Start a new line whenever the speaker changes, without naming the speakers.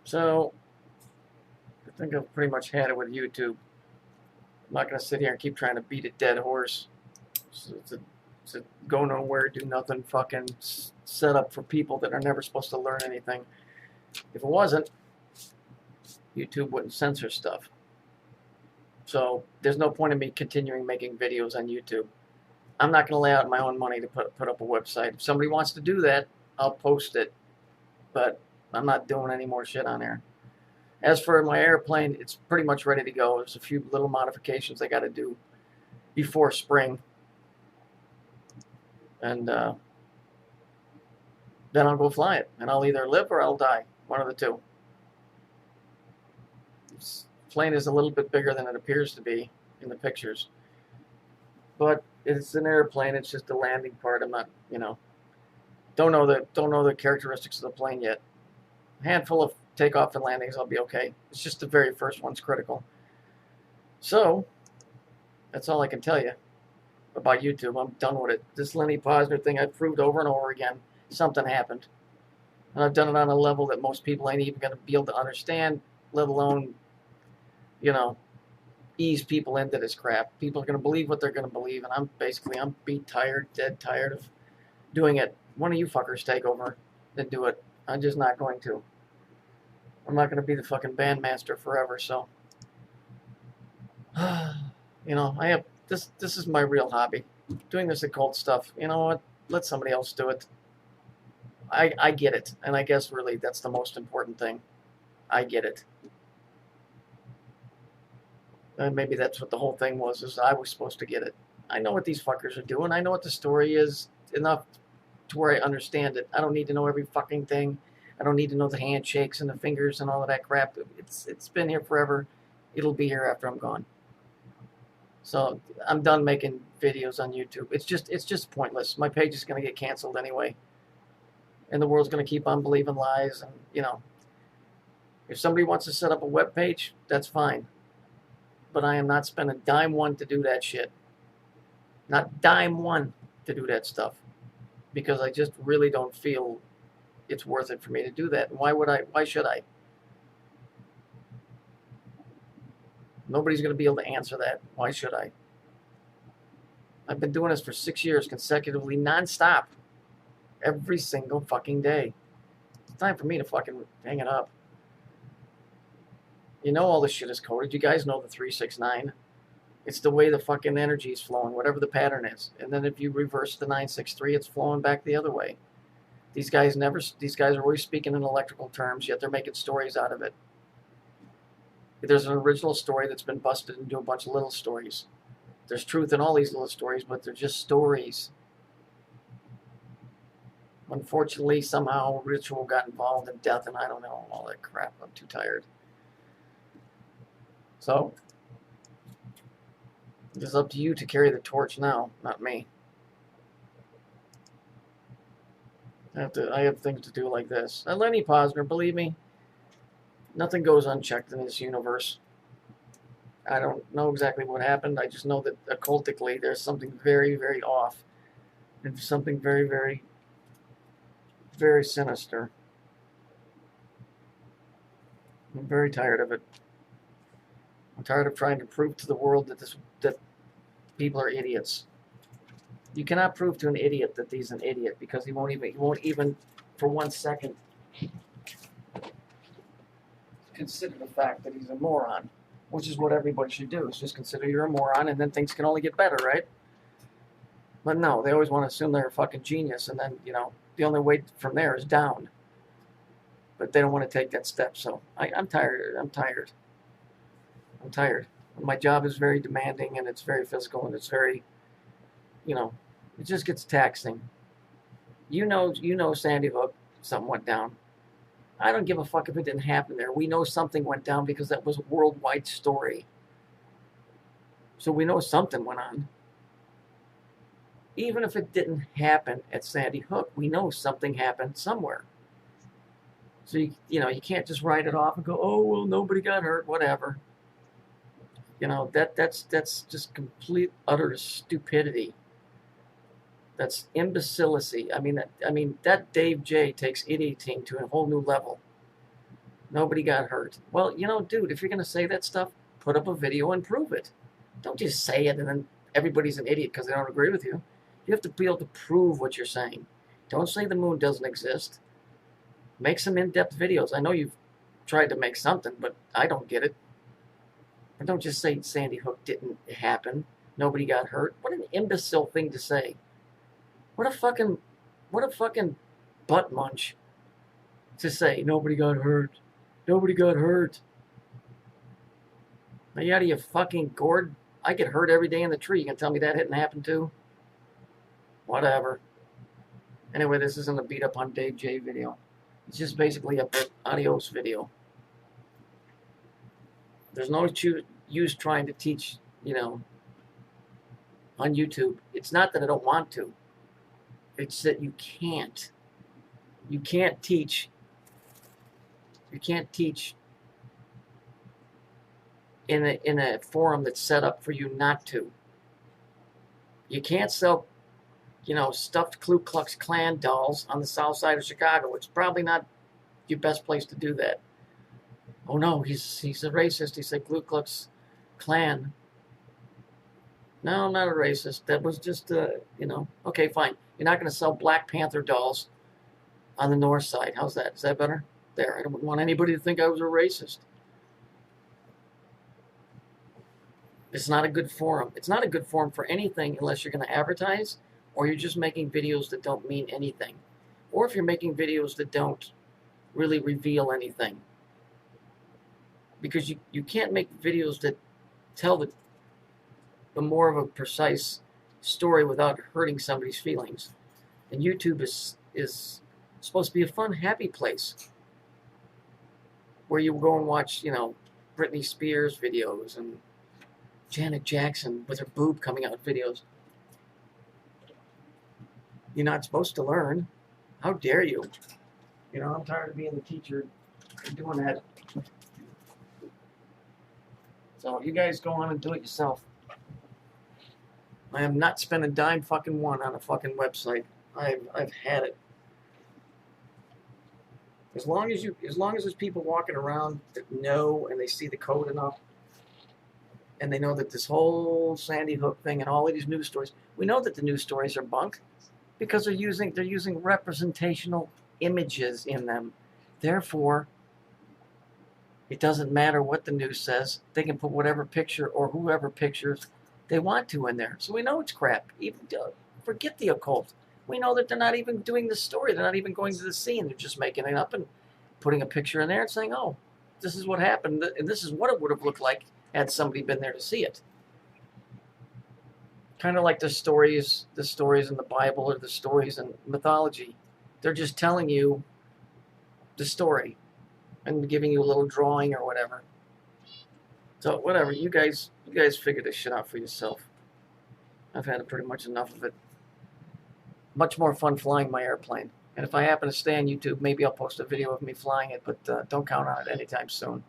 So, I think I've pretty much had it with YouTube. I'm not going to sit here and keep trying to beat a dead horse. It's a go nowhere, do nothing fucking setup for people that are never supposed to learn anything. If it wasn't, YouTube wouldn't censor stuff. So there's no point in me continuing making videos on YouTube. I'm not going to lay out my own money to put up a website. If somebody wants to do that, I'll post it. But I'm not doing any more shit on there. As for my airplane, it's pretty much ready to go. There's a few little modifications I got to do before spring. And then I'll go fly it. And I'll either live or I'll die. One of the two. This plane is a little bit bigger than it appears to be in the pictures. But it's an airplane. It's just the landing part. I'm not, don't know the characteristics of the plane yet. A handful of takeoff and landings, I'll be okay. It's just the very first one's critical. So, that's all I can tell you about YouTube. I'm done with it. This Lenny Posner thing, I've proved over and over again. Something happened. And I've done it on a level that most people ain't even going to be able to understand, let alone, ease people into this crap. People are going to believe what they're going to believe, and I'm beat tired, dead tired of doing it. One of you fuckers take over, then do it. I'm just not going to. I'm not going to be the fucking bandmaster forever, so. I have, this is my real hobby. Doing this occult stuff. You know what? Let somebody else do it. I get it, and I guess really that's the most important thing. I get it. And maybe that's what the whole thing was, is I was supposed to get it. I know what these fuckers are doing. I know what the story is enough to where I understand it. I don't need to know every fucking thing. I don't need to know the handshakes and the fingers and all of that crap. It's been here forever. It'll be here after I'm gone. So I'm done making videos on YouTube. It's just pointless. My page is going to get canceled anyway. And the world's going to keep on believing lies. And, if somebody wants to set up a web page, that's fine. But I am not spending dime one to do that shit. Not dime one to do that stuff. Because I just really don't feel it's worth it for me to do that. And why should I? Nobody's going to be able to answer that. Why should I? I've been doing this for 6 years consecutively, nonstop. Every single fucking day. It's time for me to fucking hang it up. All this shit is coded. You guys know the 369. It's the way the fucking energy is flowing, whatever the pattern is. And then if you reverse the 963, it's flowing back the other way. These guys are always speaking in electrical terms, yet they're making stories out of it. There's an original story that's been busted into a bunch of little stories. There's truth in all these little stories, but they're just stories. Unfortunately, somehow ritual got involved in death, and I don't know, all that crap. I'm too tired. So, it's up to you to carry the torch now, not me. I have things to do like this. And Lenny Posner, believe me, nothing goes unchecked in this universe. I don't know exactly what happened. I just know that occultically there's something very, very off. And something very, very, very sinister. I'm very tired of it. I'm tired of trying to prove to the world that people are idiots. You cannot prove to an idiot that he's an idiot because he won't even for 1 second consider the fact that he's a moron, which is what everybody should do. Is just consider you're a moron, and then things can only get better, right? But no, they always want to assume they're a fucking genius, and then the only way from there is down. But they don't want to take that step. So I'm tired. I'm tired. My job is very demanding, and it's very physical, and it's very, it just gets taxing. Sandy Hook, something went down. I don't give a fuck if it didn't happen there. We know something went down because that was a worldwide story. So we know something went on. Even if it didn't happen at Sandy Hook, we know something happened somewhere. So you can't just write it off and go, oh well, nobody got hurt, whatever. That's just complete utter stupidity. That's imbecility. I mean that Dave J takes idioting to a whole new level. Nobody got hurt. Well, you know, dude, if you're going to say that stuff, put up a video and prove it. Don't just say it and then everybody's an idiot because they don't agree with you. You have to be able to prove what you're saying. Don't say the moon doesn't exist. Make some in-depth videos. I know you've tried to make something, but I don't get it. And don't just say Sandy Hook didn't happen. Nobody got hurt. What an imbecile thing to say. What a fucking butt munch to say nobody got hurt. Nobody got hurt. Are you out of your fucking gourd? I get hurt every day in the tree. You can tell me that didn't happen too? Whatever. Anyway, this isn't a beat up on Dave J video. It's just basically a adios video. There's no use trying to teach, you know, on YouTube. It's not that I don't want to. It's that you can't. You can't teach. You can't teach in a forum that's set up for you not to. You can't sell, you know, stuffed Ku Klux Klan dolls on the south side of Chicago. It's probably not your best place to do that. Oh no, he's a racist. He said Ku Klux Klan. No, I'm not a racist. That was just, you know, okay, fine. You're not going to sell Black Panther dolls on the north side. How's that? Is that better? There, I don't want anybody to think I was a racist. It's not a good forum. It's not a good forum for anything unless you're going to advertise or you're just making videos that don't mean anything. Or if you're making videos that don't really reveal anything. Because you can't make videos that tell the more of a precise story without hurting somebody's feelings. And YouTube is supposed to be a fun, happy place where you go and watch, you know, Britney Spears videos and Janet Jackson with her boob coming out videos. You're not supposed to learn. How dare you? You know, I'm tired of being the teacher and doing that. So you guys go on and do it yourself. I am not spending a dime fucking one on a fucking website. I've had it. As long as there's people walking around that know and they see the code enough, and they know that this whole Sandy Hook thing and all of these news stories, we know that the news stories are bunk because they're using representational images in them. Therefore, it doesn't matter what the news says. They can put whatever picture or whoever pictures they want to in there. So we know it's crap. Even forget the occult. We know that they're not even doing the story. They're not even going to the scene. They're just making it up and putting a picture in there and saying, oh, this is what happened, and this is what it would have looked like had somebody been there to see it. Kind of like the stories in the Bible or the stories in mythology. They're just telling you the story and giving you a little drawing or whatever. So whatever, you guys figure this shit out for yourself. I've had pretty much enough of it. Much more fun flying my airplane. And if I happen to stay on YouTube, maybe I'll post a video of me flying it, but don't count on it anytime soon.